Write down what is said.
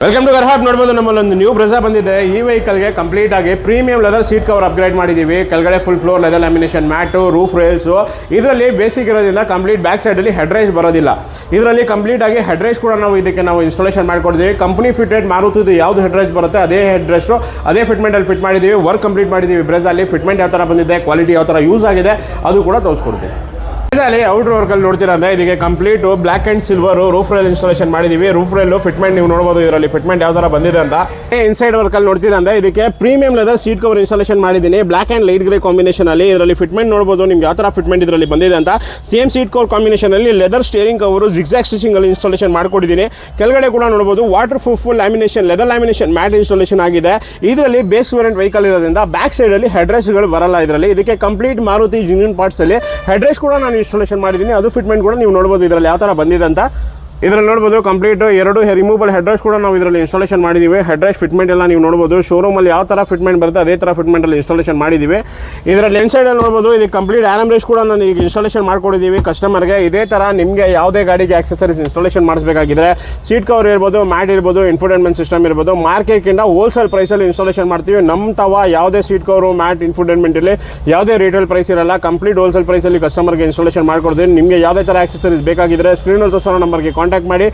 Welcome to ಗರ್ಹಾಬ್. ನೋಡ್ಬೋದು ನಮ್ಮಲ್ಲಿ ಒಂದು ನ್ಯೂ ಬ್ರೆಜಾ ಬಂದಿದೆ. ಈ ವೆಹಿಕಲ್ಗೆ ಕಂಪ್ಲೀಟ್ ಆಗಿ premium leather seat cover upgrade ಮಾಡಿದ್ದೀವಿ. ಕೆಳಗಡೆ full floor leather lamination mat, roof rails. ಇದರಲ್ಲಿ ಬೇಸಿಕ್ ಇರೋದ್ರಿಂದ ಕಂಪ್ಲೀಟ್ ಬ್ಯಾಕ್ ಸೈಡಲ್ಲಿ ಹೆಡ್ ರೈಸ್ ಬರೋದಿಲ್ಲ. ಇದರಲ್ಲಿ ಕಂಪ್ಲೀಟ್ ಆಗಿ ಹೆಡ್ ರೈಸ್ ಕೂಡ ನಾವು ಇದಕ್ಕೆ ಇನ್ಸ್ಟಾಲೇಷನ್ ಮಾಡ್ಕೊಡ್ತೀವಿ. ಕಂಪನಿ ಫಿಟೆಡ್ ಮಾರುತಿದು ಯಾವುದು ಹೆಡ್ ರೈಸ್ ಬರುತ್ತೆ ಅದೇ ಹೆಡ್ ರೈಸ್ಟು ಅದೇ ಫಿಟ್ಮೆಂಟಲ್ಲಿ ಫಿಟ್ ಮಾಡಿದ್ದೀವಿ. ವರ್ಕ್ ಕಂಪ್ಲೀಟ್ ಮಾಡಿದ್ದೀವಿ. ಬ್ರೆಜಾಲಿ ಫಿಟ್ಮೆಂಟ್ ಯಾವ ಥರ ಬಂದಿದೆ, ಕ್ವಾಲಿಟಿ ಯಾವ ಥರ ಯೂಸ್ ಆಗಿದೆ ಅದು ಕೂಡ ತೋರಿಸ್ಕೊಡ್ತೀವಿ. ಇದರಲ್ಲಿ ಔಟ್ರ್ ವರ್ಕಲ್ಲಿ ನೋಡ್ತೀರಾ ಅಂದರೆ ಇದಕ್ಕೆ complete black and silver roof rail installation ಮಾಡಿದ್ದೀವಿ. ರೂಫ್ ರೈಲು ಫಿಟ್ಮೆಂಟ್ ನೀವು ನೋಡ್ಬೋದು. ಇದರಲ್ಲಿ ಫಿಟ್ಮೆಂಟ್ ಯಾವ ಥರ ಬಂದಿದೆ ಅಂತ. ಇನ್ಸೈಡ್ ವರ್ಕಲ್ಲಿ ನೋಡ್ತೀರಾ ಅಂದರೆ ಇದಕ್ಕೆ premium leather seat cover installation ಮಾಡಿದ್ದೀನಿ. ಬ್ಲ್ಯಾಕ್ ಆ್ಯಂಡ್ ಲೈಟ್ ಗ್ರೇ ಕಾಂಬಿನೇಷನಲ್ಲಿ. ಇದರಲ್ಲಿ ಫಿಟ್ಮೆಂಟ್ ನೋಡ್ಬೋದು ನಿಮ್ಗೆ ಯಾವ ಥರ ಫಿಟ್ಮೆಂಟ್ ಇದರಲ್ಲಿ ಬಂದಿದೆ ಅಂತ. ಸೇಮ್ ಸೀಟ್ ಕವರ್ ಕಾಂಬಿನೇಷನಲ್ಲಿ ಲೆದರ್ ಸ್ಟೇರಿಂಗ್ ಕವರು ಜಿಗ್ಜಾಗ್ ಸ್ಟಿಚಿಂಗಲ್ಲಿ ಇನ್ಸ್ಟಾಲೇಷನ್ ಮಾಡ್ಕೊಟ್ಟಿದ್ದೀನಿ. ಕೆಳಗಡೆ ಕೂಡ ನೋಡ್ಬೋದು waterproof lamination leather lamination mat installation ಆಗಿದೆ. ಇದರಲ್ಲಿ ಬೇಸ್ ವೇರಿಯಂಟ್ ವೆಹಿಕಲ್ ಇರೋದ್ರಿಂದ ಬ್ಯಾಕ್ ಸೈಡಲ್ಲಿ ಹೆಡ್ ರೈಸ್ಗಳು ಬರಲ್ಲ. ಇದರಲ್ಲಿ ಇದಕ್ಕೆ ಕಂಪ್ಲೀಟ್ ಮಾರುತಿ ಜಿನ್ಯೂನ್ ಪಾರ್ಟ್ಸಲ್ಲಿ ಹೆಡ್ ರೈಸ್ ಕೂಡ ನಾನು ಇನ್ಸ್ಟಾಲೇಷನ್ ಮಾಡಿದ್ದೀನಿ. ಅದು ಫಿಟ್ಮೆಂಟ್ ಕೂಡ ನೀವು ನೋಡ್ಬೋದು ಇದರಲ್ಲಿ ಯಾವ ಥರ ಬಂದಿದೆ ಅಂತ. ಇದರಲ್ಲಿ ನೋಡ್ಬೋದು ಕಂಪ್ಲೀಟ್ ಎರಡು ರಿಮೂವಬಲ್ ಹೆಡ್ ರೈಸ್ ಕೂಡ ನಾವು ಇದರಲ್ಲಿ ಇನ್ಸ್ಟಾಲೇಷನ್ ಮಾಡಿದ್ದೀವಿ. ಹೆಡ್ ರೈಸ್ ಫಿಟ್ಮೆಂಟ್ ಎಲ್ಲ ನೀವು ನೋಡ್ಬೋದು. ಶೋರೂಮಲ್ಲಿ ಯಾವ ಥರ ಫಿಟ್ಮೆಂಟ್ ಬರುತ್ತೆ ಅದೇ ಥರ ಫಿಟ್ಮೆಂಟಲ್ಲಿ ಇನ್ಸ್ಟಾಲೇಷನ್ ಮಾಡಿದ್ದೀವಿ. ಇದರಲ್ಲಿ ಲೆನ್ ಸೈಡಲ್ಲಿ ನೋಡ್ಬೋದು ಇದಕ್ಕೆ ಕಂಪ್ಲೀಟ್ ಆರಮ್ ರೈಸ್ ಕೂಡ ನಾನು ಈಗ ಇನ್ಸ್ಟಾಲೇಷನ್ ಮಾಡ್ಕೊಡಿದ್ದೀವಿ ಕಸ್ಟಮರ್ಗೆ. ಇದೇ ಥರ ನಿಮಗೆ ಯಾವುದೇ ಗಾಡಿಗೆ ಆಕ್ಸೆಸರೀಸ್ ಇನ್ಸ್ಟಾಲೇಷನ್ ಮಾಡಿಸಬೇಕಾಗಿದ್ರೆ ಸೀಟ್ ಕವರ್ ಇರ್ಬೋದು, ಮ್ಯಾಟ್ ಇರ್ಬೋದು, ಇನ್ಫೋಟೈನ್ಮೆಂಟ್ ಸಿಸ್ಟಮ್ ಇರ್ಬೋದು, ಮಾರ್ಕೆಟ್ಗಿಂತ ಹೋಲ್ಸೇಲ್ ಪ್ರೈಸಲ್ಲಿ ಇನ್ಸ್ಟಾಲೇಷನ್ ಮಾಡ್ತೀವಿ. ನಮ್ಮ ತವ ಯಾವುದೇ ಸೀಟ್ ಕವರು, ಮ್ಯಾಟ್, ಇನ್ಫೋಟೈನ್ಮೆಂಟಲ್ಲಿ ಯಾವುದೇ ರಿಟೇಲ್ ಪ್ರೈಸ್ ಇರಲ್ಲ. ಕಂಪ್ಲೀಟ್ ಹೋಲ್ಸೇಲ್ ಪ್ರೈಸಲ್ಲಿ ಕಸ್ಟಮರ್ಗೆ ಇನ್ಸ್ಟಾಲೇಷನ್ ಮಾಡ್ಕೊಡ್ತೀವಿ. ನಿಮಗೆ ಯಾವುದೇ ಥರ ಆಕ್ಸೆಸರೀಸ್ ಬೇಕಾಗಿದ್ರೆ ಸ್ಕ್ರೀನಲ್ಲಿ ತೋರಿಸೋ ನಂಬರ್ಗೆ ಕಾಂಟ್ಯಾಕ್ಟ್ ಮಾಡಿ.